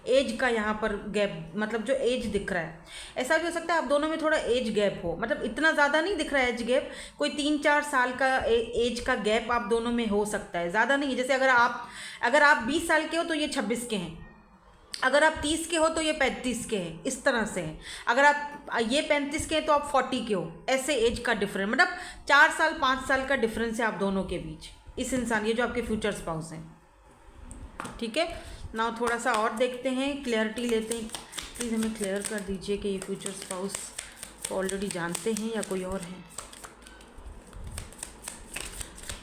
एज का यहाँ पर गैप, मतलब जो एज दिख रहा है। ऐसा भी हो सकता है आप दोनों में थोड़ा एज गैप हो, मतलब इतना ज़्यादा नहीं दिख रहा है एज गैप, कोई 3-4 साल का एज का गैप आप दोनों में हो सकता है, ज़्यादा नहीं है। जैसे अगर आप 20 साल के हो तो ये 26 के हैं, अगर आप 30 के हो तो ये 35 के हैं, इस तरह से हैं। अगर आप ये 35 के हैं तो आप 40 के हो, ऐसे एज का डिफरेंस, मतलब 4 साल 5 साल का डिफरेंस है आप दोनों के बीच, इस इंसान, ये जो आपके फ्यूचर स्पाउस हैं, ठीक है ना। थोड़ा सा और देखते हैं, क्लियरिटी लेते हैं। प्लीज़ हमें क्लियर कर दीजिए कि ये फ्यूचर स्पाउस को ऑलरेडी जानते हैं या कोई और है।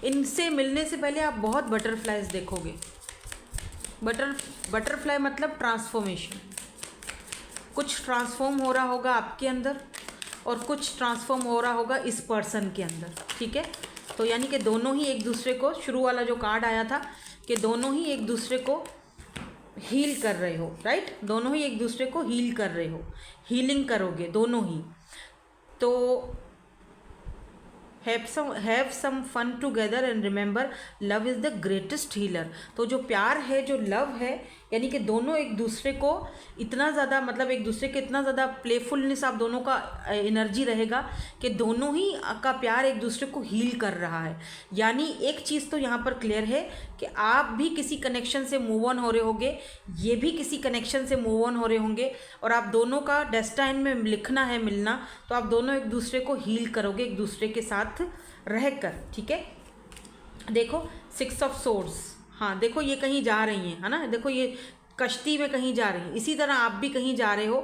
इनसे मिलने से पहले आप बहुत बटरफ्लाइज देखोगे। बटरफ्लाई मतलब ट्रांसफॉर्मेशन, कुछ ट्रांसफॉर्म हो रहा होगा आपके अंदर और कुछ ट्रांसफॉर्म हो रहा होगा इस पर्सन के अंदर, ठीक है। तो यानी कि दोनों ही एक दूसरे को, शुरू वाला जो कार्ड आया था कि दोनों ही एक दूसरे को हील कर रहे हो, राइट, दोनों ही एक दूसरे को हील कर रहे हो, हीलिंग करोगे दोनों ही। तो have some fun together and remember love is the greatest healer. तो जो प्यार है, जो लव है, यानी कि दोनों एक दूसरे को इतना ज़्यादा, मतलब एक दूसरे के इतना ज़्यादा प्लेफुलनेस आप दोनों का एनर्जी रहेगा कि दोनों ही का प्यार एक दूसरे को हील कर रहा है। यानी एक चीज़ तो यहाँ पर क्लियर है कि आप भी किसी कनेक्शन से मूव ऑन हो रहे होंगे, ये भी किसी कनेक्शन से मूव ऑन हो रहे होंगे, और आप दोनों का डेस्टाइन में लिखना है मिलना, तो आप दोनों एक दूसरे को हील करोगे एक दूसरे के साथ रहकर, ठीक है। देखो 6 ऑफ सोर्ड्स, हाँ देखो ये कहीं जा रही हैं, है ना, देखो ये कश्ती में कहीं जा रही हैं, इसी तरह आप भी कहीं जा रहे हो,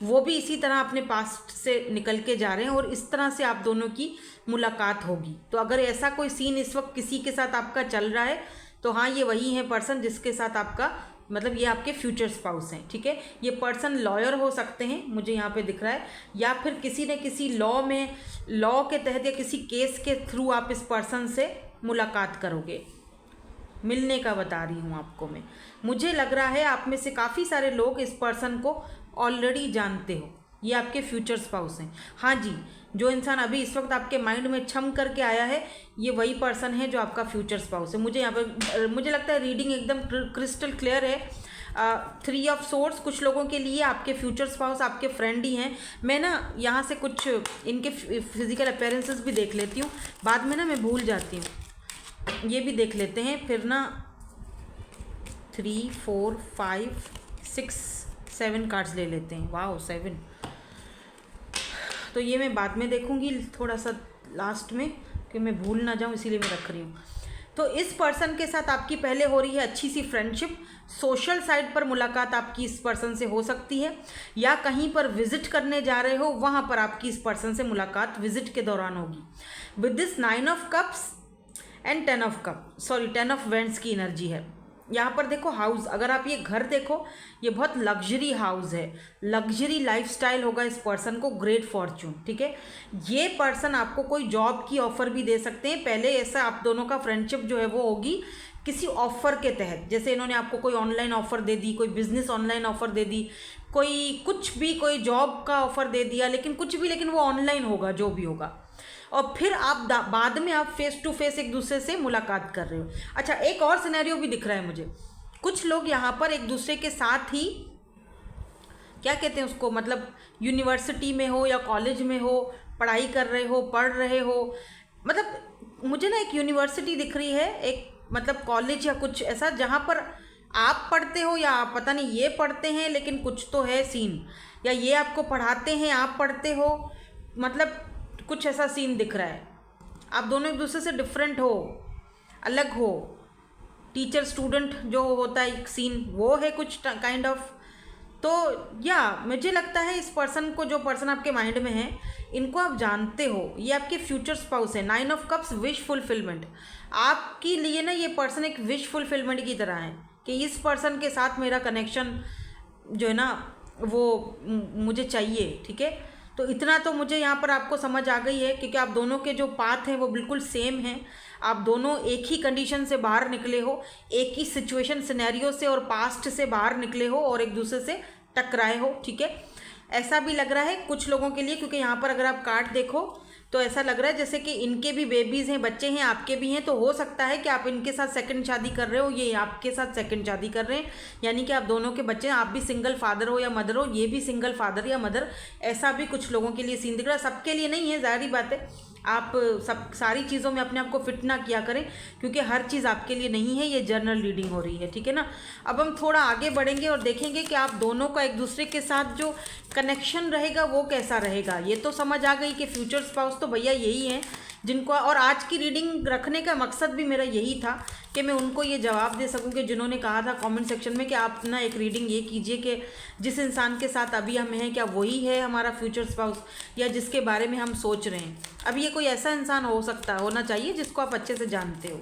वो भी इसी तरह अपने पास्ट से निकल के जा रहे हैं, और इस तरह से आप दोनों की मुलाकात होगी। तो अगर ऐसा कोई सीन इस वक्त किसी के साथ आपका चल रहा है तो हाँ, ये वही है पर्सन जिसके साथ आपका, मतलब ये आपके फ्यूचर स्पाउस हैं, ठीक है। ये पर्सन लॉयर हो सकते हैं, मुझे यहाँ पे दिख रहा है, या फिर किसी न किसी लॉ के तहत या किसी केस के थ्रू आप इस पर्सन से मुलाकात करोगे, मिलने का बता रही हूँ आपको मैं। मुझे लग रहा है आप में से काफ़ी सारे लोग इस पर्सन को ऑलरेडी जानते हो, ये आपके फ्यूचर स्पाउस हैं। हाँ जी, जो इंसान अभी इस वक्त आपके माइंड में छम करके आया है, ये वही पर्सन है जो आपका फ्यूचर स्पाउस है। मुझे यहाँ पर मुझे लगता है रीडिंग एकदम क्रिस्टल क्लियर है। 3 ऑफ सोर्ड्स कुछ लोगों के लिए आपके फ्यूचर स्पाउस आपके फ्रेंड ही हैं। मैं ना यहाँ से कुछ इनके फिजिकल अपीयरेंसेस भी देख लेती हूँ, बाद में ना मैं भूल जाती हूँ, ये भी देख लेते हैं फिर ना। 3 4 5 6 7 कार्ड्स ले लेते हैं। वाह 7, तो ये मैं बाद में देखूंगी थोड़ा सा लास्ट में, कि मैं भूल ना जाऊं, इसीलिए मैं रख रही हूँ। तो इस पर्सन के साथ आपकी पहले हो रही है अच्छी सी फ्रेंडशिप, सोशल साइड पर मुलाकात आपकी इस पर्सन से हो सकती है, या कहीं पर विजिट करने जा रहे हो वहाँ पर आपकी इस पर्सन से मुलाकात विजिट के दौरान होगी। With this 9 of cups and 10 of vents की एनर्जी है यहाँ पर। देखो हाउस, अगर आप ये घर देखो, ये बहुत लग्जरी हाउस है, लग्जरी लाइफस्टाइल होगा इस पर्सन को, ग्रेट फॉर्च्यून, ठीक है। ये पर्सन आपको कोई जॉब की ऑफ़र भी दे सकते हैं। पहले ऐसा आप दोनों का फ्रेंडशिप जो है वो होगी किसी ऑफ़र के तहत, जैसे इन्होंने आपको कोई ऑनलाइन ऑफ़र दे दी, कोई बिज़नेस ऑनलाइन ऑफ़र दे दी, कोई कुछ भी, कोई जॉब का ऑफ़र दे दिया, लेकिन कुछ भी, लेकिन वो ऑनलाइन होगा जो भी होगा, और फिर आप बाद में आप फेस टू फेस एक दूसरे से मुलाकात कर रहे हो। अच्छा, एक और सिनेरियो भी दिख रहा है मुझे, कुछ लोग यहाँ पर एक दूसरे के साथ ही, क्या कहते हैं उसको, मतलब यूनिवर्सिटी में हो या कॉलेज में हो, पढ़ाई कर रहे हो, पढ़ रहे हो, मतलब मुझे ना एक यूनिवर्सिटी दिख रही है, एक मतलब कॉलेज या कुछ ऐसा, जहाँ पर आप पढ़ते हो या आप पता नहीं ये पढ़ते हैं, लेकिन कुछ तो है सीन, या ये आपको पढ़ाते हैं आप पढ़ते हो, मतलब कुछ ऐसा सीन दिख रहा है। आप दोनों एक दूसरे से डिफरेंट हो, अलग हो, टीचर स्टूडेंट जो होता है एक सीन, वो है कुछ काइंड ऑफ। तो या मुझे लगता है इस पर्सन को, जो पर्सन आपके माइंड में है, इनको आप जानते हो, ये आपके फ्यूचर स्पाउस है। 9 ऑफ कप्स, विश फुलफिलमेंट, आपके लिए ना ये पर्सन एक विश फुलफिलमेंट की तरह है कि इस पर्सन के साथ मेरा कनेक्शन जो है ना वो मुझे चाहिए, ठीक है। तो इतना तो मुझे यहाँ पर आपको समझ आ गई है, क्योंकि आप दोनों के जो पाथ हैं वो बिल्कुल सेम हैं। आप दोनों एक ही कंडीशन से बाहर निकले हो, एक ही सिचुएशन सिनेरियो से और पास्ट से बाहर निकले हो और एक दूसरे से टकराए हो, ठीक है। ऐसा भी लग रहा है कुछ लोगों के लिए, क्योंकि यहाँ पर अगर आप कार्ड देखो तो ऐसा लग रहा है जैसे कि इनके भी बेबीज़ हैं, बच्चे हैं, आपके भी हैं। तो हो सकता है कि आप इनके साथ सेकंड शादी कर रहे हो, ये आपके साथ सेकंड शादी कर रहे हैं, यानी कि आप दोनों के बच्चे हैं। आप भी सिंगल फादर हो या मदर हो, ये भी सिंगल फादर या मदर, ऐसा भी कुछ लोगों के लिए सीन दिख रहा है। सबके लिए नहीं है, ज़ाहिर बात है। आप सब सारी चीज़ों में अपने आप को फिट ना किया करें, क्योंकि हर चीज़ आपके लिए नहीं है। ये जनरल रीडिंग हो रही है, ठीक है ना। अब हम थोड़ा आगे बढ़ेंगे और देखेंगे कि आप दोनों का एक दूसरे के साथ जो कनेक्शन रहेगा वो कैसा रहेगा। ये तो समझ आ गई कि फ्यूचर स्पाउस तो भैया यही हैं जिनको, और आज की रीडिंग रखने का मकसद भी मेरा यही था कि मैं उनको ये जवाब दे सकूं कि जिन्होंने कहा था कमेंट सेक्शन में कि आप ना एक रीडिंग ये कीजिए कि जिस इंसान के साथ अभी हम हैं क्या वही है हमारा फ्यूचर स्पाउस, या जिसके बारे में हम सोच रहे हैं। अब ये कोई ऐसा इंसान होना चाहिए जिसको आप अच्छे से जानते हो।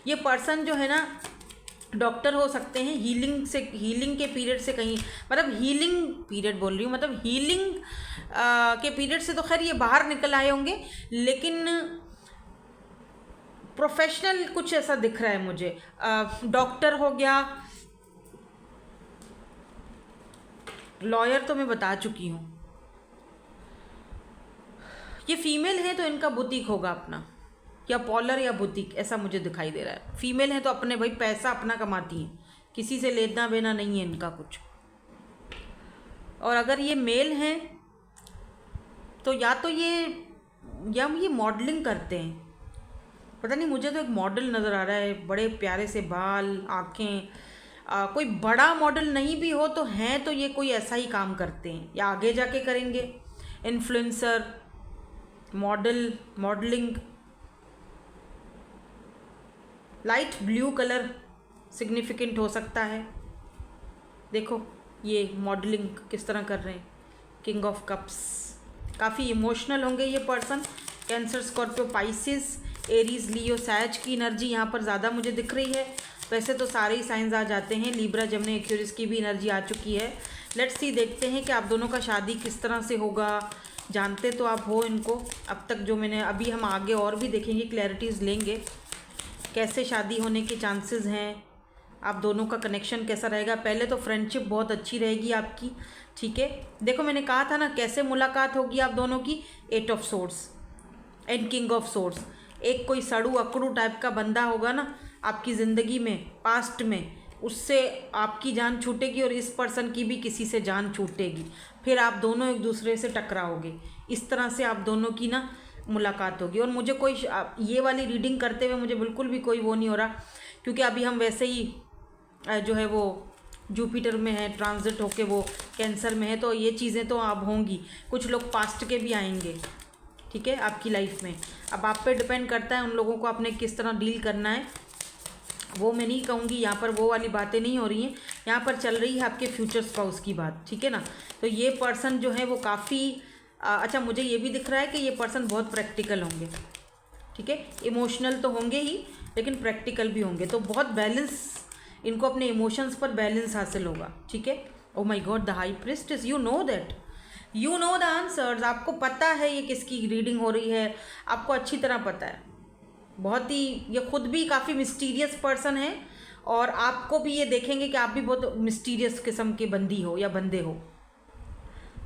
ये पर्सन जो है ना डॉक्टर हो सकते हैं, हीलिंग के पीरियड से कहीं, मतलब हीलिंग पीरियड बोल रही हूँ, मतलब हीलिंग के पीरियड से तो खैर ये बाहर निकल आए होंगे, लेकिन प्रोफेशनल कुछ ऐसा दिख रहा है मुझे। डॉक्टर हो गया, लॉयर तो मैं बता चुकी हूँ। ये फीमेल है तो इनका बुटीक होगा अपना, या पॉलर या बुटीक, ऐसा मुझे दिखाई दे रहा है। फीमेल है तो अपने भाई पैसा अपना कमाती हैं, किसी से लेना देना नहीं है इनका कुछ। और अगर ये मेल हैं तो या तो ये मॉडलिंग करते हैं, पता नहीं, मुझे तो एक मॉडल नज़र आ रहा है, बड़े प्यारे से बाल, आँखें। कोई बड़ा मॉडल नहीं भी हो तो हैं तो ये कोई ऐसा ही काम करते हैं, या आगे जाके करेंगे। Influencer, modelling. Light blue colour significant हो सकता है। देखो ये मॉडलिंग किस तरह कर रहे हैं। किंग ऑफ कप्स, काफ़ी इमोशनल होंगे ये person. Cancer, Scorpio, Pisces, Aries, Leo, Sage की एनर्जी यहाँ पर ज़्यादा मुझे दिख रही है। वैसे तो सारे ही साइंस आ जाते हैं, लिब्रा, जमनी, एक्वेरियस की भी एनर्जी आ चुकी है। लेट्स सी, देखते हैं कि आप दोनों का शादी किस तरह से होगा। जानते तो आप हो इनको अब तक, जो मैंने अभी, हम आगे और भी देखेंगे, क्लैरिटीज़ लेंगे कैसे शादी होने के चांसेस हैं, आप दोनों का कनेक्शन कैसा रहेगा। पहले तो फ्रेंडशिप बहुत अच्छी रहेगी आपकी, ठीक है। देखो मैंने कहा था ना कैसे मुलाकात होगी आप दोनों की। 8 of swords and king of swords. एक कोई सड़ू अकड़ू टाइप का बंदा होगा ना आपकी ज़िंदगी में, पास्ट में, उससे आपकी जान छूटेगी और इस पर्सन की भी किसी से जान छूटेगी। फिर आप दोनों एक दूसरे से टकराओगे। इस तरह से आप दोनों की ना मुलाकात होगी। और मुझे कोई ये वाली रीडिंग करते हुए मुझे बिल्कुल भी कोई वो नहीं हो रहा, क्योंकि अभी हम वैसे ही जो है वो जुपिटर में है, ट्रांजिट होके वो कैंसर में है, तो ये चीज़ें तो अब होंगी। कुछ लोग पास्ट के भी आएंगे, ठीक है, आपकी लाइफ में। अब आप पे डिपेंड करता है उन लोगों को आपने किस तरह डील करना है। वो मैं नहीं कहूँगी, यहाँ पर वो वाली बातें नहीं हो रही हैं, यहाँ पर चल रही है आपके फ्यूचर स्पाउस की बात, ठीक है ना। तो ये पर्सन जो है वो काफ़ी अच्छा, मुझे ये भी दिख रहा है कि ये पर्सन बहुत प्रैक्टिकल होंगे, ठीक है। इमोशनल तो होंगे ही, लेकिन प्रैक्टिकल भी होंगे। तो बहुत बैलेंस, इनको अपने इमोशंस पर बैलेंस हासिल होगा, ठीक है। ओ my God, the high priestess, you know that, you know the answers. आपको पता है ये किसकी रीडिंग हो रही है, आपको अच्छी तरह पता है। बहुत ही, ये खुद भी काफ़ी मिस्टीरियस पर्सन है, और आपको भी ये देखेंगे कि आप भी बहुत मिस्टीरियस किस्म के बंदी हो या बंदे हो।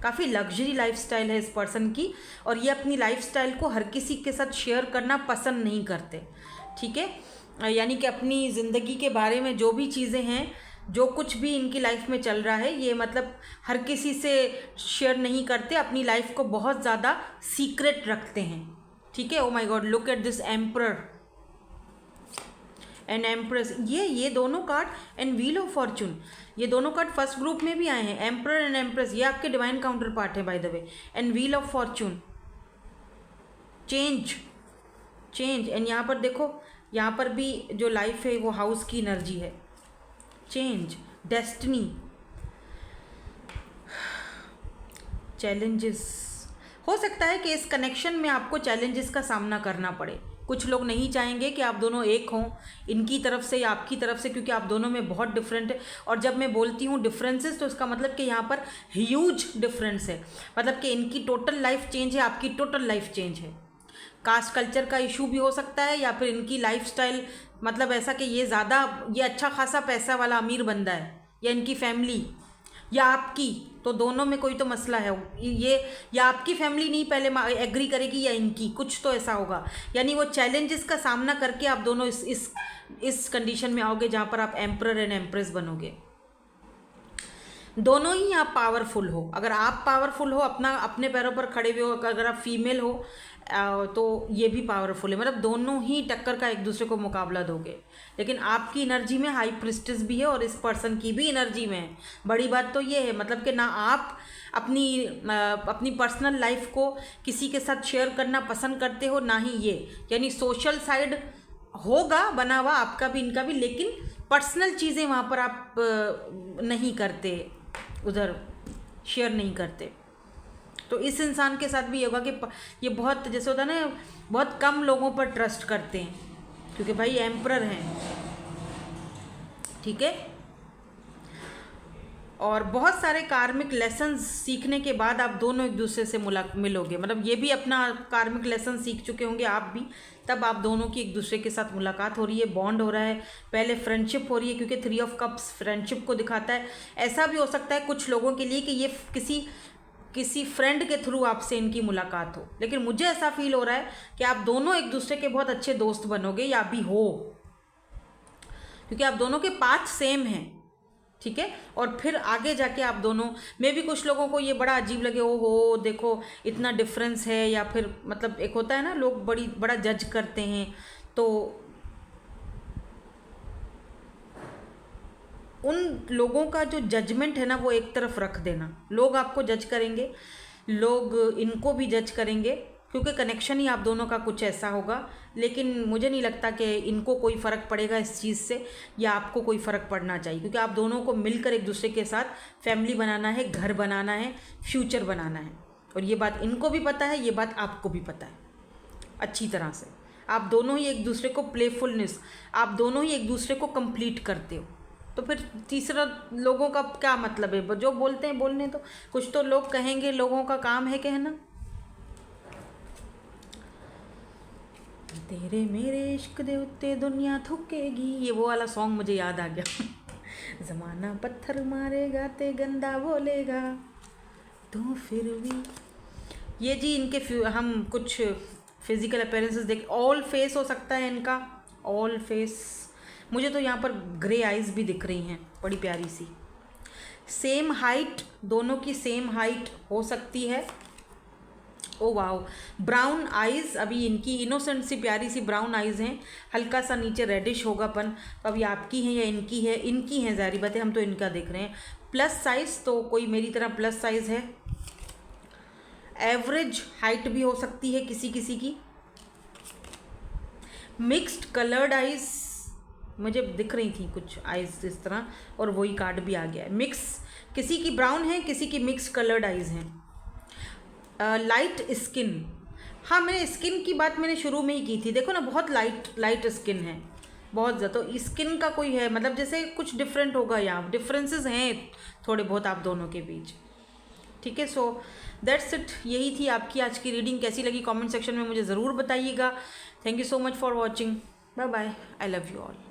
काफ़ी लग्जरी लाइफस्टाइल है इस पर्सन की, और ये अपनी लाइफस्टाइल को हर किसी के साथ शेयर करना पसंद नहीं करते, ठीक है। यानी कि अपनी ज़िंदगी के बारे में जो भी चीज़ें हैं, जो कुछ भी इनकी लाइफ में चल रहा है, ये मतलब हर किसी से शेयर नहीं करते, अपनी लाइफ को बहुत ज़्यादा सीक्रेट रखते हैं, ठीक है। ओ my God, look at this emperor and empress. ये दोनों card and wheel of Fortune, ये दोनों कार्ड फर्स्ट ग्रुप में भी आए हैं। एम्परर एंड एम्प्रेस, ये आपके डिवाइन काउंटर पार्ट है by the way. And wheel of Fortune, change. And यहाँ पर देखो, यहाँ पर भी जो लाइफ है वो हाउस की एनर्जी है। Change, destiny, challenges. हो सकता है कि इस कनेक्शन में आपको चैलेंजेस का सामना करना पड़े, कुछ लोग नहीं चाहेंगे कि आप दोनों एक हों, इनकी तरफ से या आपकी तरफ से, क्योंकि आप दोनों में बहुत डिफरेंट है। और जब मैं बोलती हूँ डिफरेंसेस तो इसका मतलब कि यहाँ पर ह्यूज डिफरेंस है, मतलब कि इनकी टोटल लाइफ चेंज है, आपकी टोटल लाइफ चेंज है। कास्ट कल्चर का इशू भी हो सकता है, या फिर इनकी लाइफस्टाइल, मतलब ऐसा कि ये अच्छा खासा पैसा वाला अमीर बंदा है, या इनकी फैमिली, या आपकी, तो दोनों में कोई तो मसला है। ये या आपकी फैमिली नहीं पहले एग्री करेगी, या इनकी, कुछ तो ऐसा होगा। यानी वो चैलेंजेस का सामना करके आप दोनों इस कंडीशन में आओगे जहाँ पर आप एम्परर एंड एम्प्रेस बनोगे। दोनों ही आप पावरफुल हो। अगर आप पावरफुल हो, अपने पैरों पर खड़े हुए हो, अगर आप फीमेल हो तो ये भी पावरफुल है, मतलब दोनों ही टक्कर का एक दूसरे को मुकाबला दोगे। लेकिन आपकी एनर्जी में हाई प्रिस्टेस भी है और इस पर्सन की भी एनर्जी में है। बड़ी बात तो ये है, मतलब कि ना आप अपनी पर्सनल लाइफ को किसी के साथ शेयर करना पसंद करते हो, ना ही ये, यानी सोशल साइड होगा बना हुआ आपका भी इनका भी, लेकिन पर्सनल चीज़ें वहाँ पर आप नहीं करते, उधर शेयर नहीं करते। तो इस इंसान के साथ भी ये होगा कि ये बहुत, जैसे होता है ना, बहुत कम लोगों पर ट्रस्ट करते हैं, क्योंकि भाई एम्परर हैं, ठीक है। और बहुत सारे कार्मिक लेसन्स सीखने के बाद आप दोनों एक दूसरे से मिलोगे, मतलब ये भी अपना कार्मिक लेसन सीख चुके होंगे आप भी, तब आप दोनों की एक दूसरे के साथ मुलाकात हो रही है, बॉन्ड हो रहा है। पहले फ्रेंडशिप हो रही है, क्योंकि 3 ऑफ कप्स फ्रेंडशिप को दिखाता है। ऐसा भी हो सकता है कुछ लोगों के लिए कि ये किसी फ्रेंड के थ्रू आपसे इनकी मुलाकात हो, लेकिन मुझे ऐसा फील हो रहा है कि आप दोनों एक दूसरे के बहुत अच्छे दोस्त बनोगे, या भी हो, क्योंकि आप दोनों के पाथ सेम हैं, ठीक है। और फिर आगे जाके आप दोनों में भी कुछ लोगों को ये बड़ा अजीब लगे, ओ हो देखो इतना डिफरेंस है, या फिर मतलब एक होता है ना, लोग बड़ा जज करते हैं, तो उन लोगों का जो जजमेंट है ना वो एक तरफ रख देना। लोग आपको जज करेंगे, लोग इनको भी जज करेंगे, क्योंकि कनेक्शन ही आप दोनों का कुछ ऐसा होगा। लेकिन मुझे नहीं लगता कि इनको कोई फ़र्क पड़ेगा इस चीज़ से, या आपको कोई फ़र्क पड़ना चाहिए, क्योंकि आप दोनों को मिलकर एक दूसरे के साथ फैमिली बनाना है, घर बनाना है, फ्यूचर बनाना है। और ये बात इनको भी पता है, ये बात आपको भी पता है अच्छी तरह से। आप दोनों ही एक दूसरे को प्लेफुलनेस, आप दोनों ही एक दूसरे को कंप्लीट करते हो। तो फिर तीसरा लोगों का क्या मतलब है, जो बोलते हैं बोलने, तो कुछ तो लोग कहेंगे, लोगों का काम है कहना। तेरे मेरे इश्क दे उत्ते दुनिया थुकेगी, ये वो वाला सॉन्ग मुझे याद आ गया। ज़माना पत्थर मारेगा ते गंदा बोलेगा, तो फिर भी ये जी इनके हम कुछ फिजिकल अपीयरेंसेस देख, ऑल फेस हो सकता है इनका, ऑल फेस। मुझे तो यहाँ पर ग्रे आइज़ भी दिख रही हैं, बड़ी प्यारी सी। सेम हाइट, दोनों की सेम हाइट हो सकती है। ओ वाओ, ब्राउन आइज़, अभी इनकी इनोसेंट सी प्यारी सी ब्राउन आइज़ हैं, हल्का सा नीचे रेडिश होगापन। तो अभी आपकी हैं या इनकी है? इनकी हैं, ज़ाहिर बात है, हम तो इनका देख रहे हैं। प्लस साइज़, तो कोई मेरी तरह प्लस साइज़ है। एवरेज हाइट भी हो सकती है किसी किसी की। मिक्स्ड कलर्ड आइज़ मुझे दिख रही थी कुछ आइज़ इस तरह, और वही कार्ड भी आ गया है। मिक्स, किसी की ब्राउन है, किसी की मिक्स कलर्ड आइज़ हैं। लाइट स्किन, हाँ मैंने स्किन की बात मैंने शुरू में ही की थी, देखो ना बहुत लाइट स्किन है, बहुत ज़्यादा। तो स्किन का कोई है, मतलब जैसे कुछ डिफरेंट होगा, यहाँ डिफरेंसेस हैं थोड़े बहुत आप दोनों के बीच, ठीक है। सो दैट्स इट, यही थी आपकी आज की रीडिंग। कैसी लगी कमेंट सेक्शन में मुझे ज़रूर बताइएगा। Thank you so much for watching, bye bye, I love you all.